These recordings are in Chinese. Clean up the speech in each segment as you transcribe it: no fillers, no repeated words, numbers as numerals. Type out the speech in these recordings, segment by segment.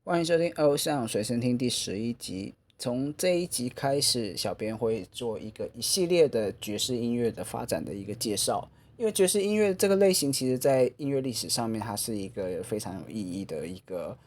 欢迎收听偶像随身听第11集。从这一集开始，小编会做一系列的爵士音乐的发展的一个介绍。因为爵士音乐这个类型，其实在音乐历史上面，它是一个非常有意义的一个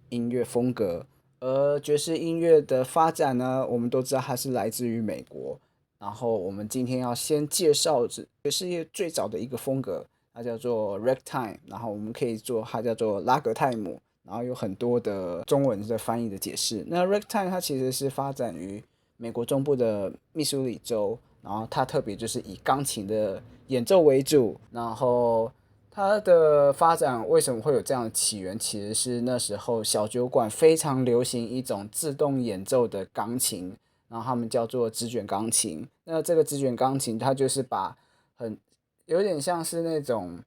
音乐风格。而爵士音乐的发展呢，我们都知道它是来自于美国。然后我们今天要先介绍爵士乐最早的一个风格，它叫做 ragtime，然后我们可以做它叫做拉格泰姆。然后有很多的中文的翻译的解释。那 ragtime 它其实是发展于美国中部的密苏里州，然后它特别就是以钢琴的演奏为主，然后它的发展为什么会有这样的起源，其实是那时候小酒馆非常流行一种自动演奏的钢琴，然后他们叫做直卷钢琴。那这个直卷钢琴，它就是把很有点像是那种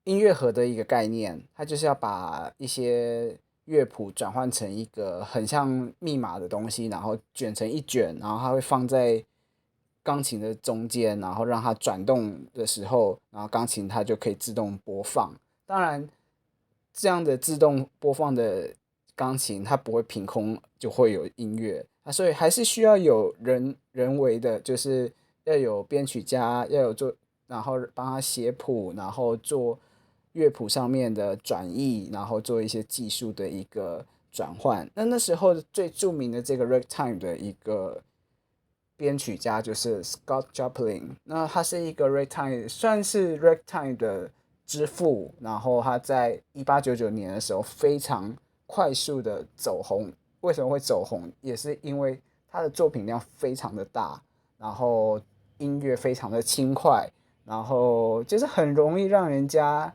音乐盒的一个概念，它就是要把一些乐谱转换成一个很像密码的东西，然后卷成一卷，然后它会放在钢琴的中间，然后让它转动的时候，然后钢琴它就可以自动播放。当然，这样的自动播放的钢琴，它不会凭空就会有音乐啊，所以还是需要有人为的，就是要有编曲家，要有做，然后帮他写谱，然后做乐谱上面的转译，然后做一些技术的一个转换。那时候最著名的这个 ragtime 的一个编曲家就是 Scott Joplin，那他是一个 ragtime，算是 ragtime 的之父。然后他在1899年的时候非常快速的走红。为什么会走红？也是因为他的作品量非常的大，然后音乐非常的轻快，然后就是很容易让人家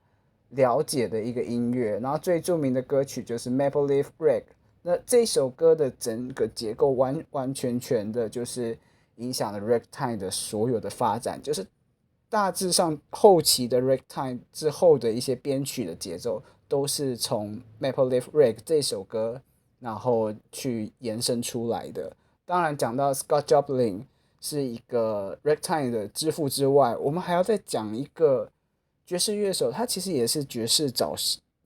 了解的一个音乐。然后最著名的歌曲就是《Maple Leaf Rag》。那这首歌的整个结构完完全全的就是影响了 ragtime 的所有的发展，就是大致上后期的 ragtime 之后的一些编曲的节奏都是从《Maple Leaf Rag》这首歌然后去延伸出来的。当然，讲到 Scott Joplin 是一个 ragtime 的之父之外，我们还要再讲一个爵士乐手，他其实也是爵士早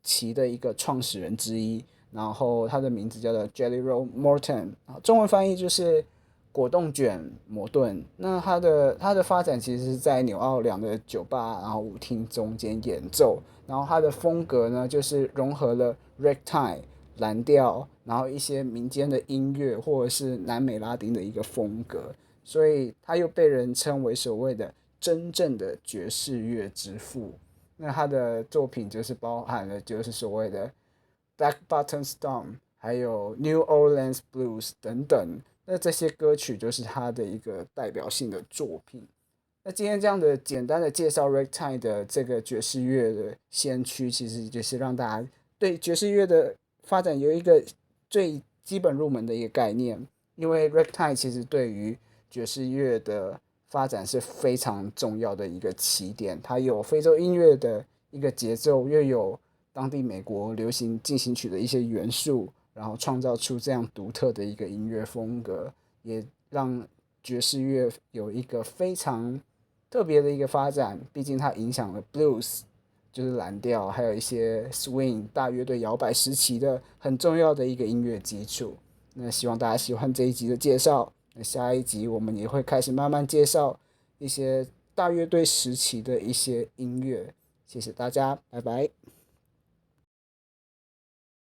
期的一个创始人之一。然后他的名字叫做 Jelly Roll Morton，中文翻译就是果冻卷摩顿。那他的发展其实是在纽奥良的酒吧，然后舞厅中间演奏。然后他的风格呢，就是融合了 ragtime 蓝调，然后一些民间的音乐或者是南美拉丁的一个风格，所以他又被人称为所谓的真正的爵士乐之父。那他的作品就是包含了就是所谓的 Black Button Storm，还有 New Orleans Blues 等等。那这些歌曲就是他的一个代表性的作品。那今天这样的简单的介绍 Ragtime 的这个爵士乐的先驱，其实就是让大家对爵士乐的发展有一个最基本入门的一个概念。因为 Ragtime 其实对于爵士乐的发展是非常重要的一个起点。它有非洲音乐的一个节奏，又有当地美国流行进行曲的一些元素，然后创造出这样独特的一个音乐风格，也让爵士乐有一个非常特别的一个发展。毕竟它影响了 blues，就是蓝调，还有一些 swing 大乐队摇摆时期的很重要的一个音乐基础。那希望大家喜欢这一集的介绍。那下一集我们也会开始慢慢介绍一些大乐队时期的一些音乐。谢谢大家，拜拜。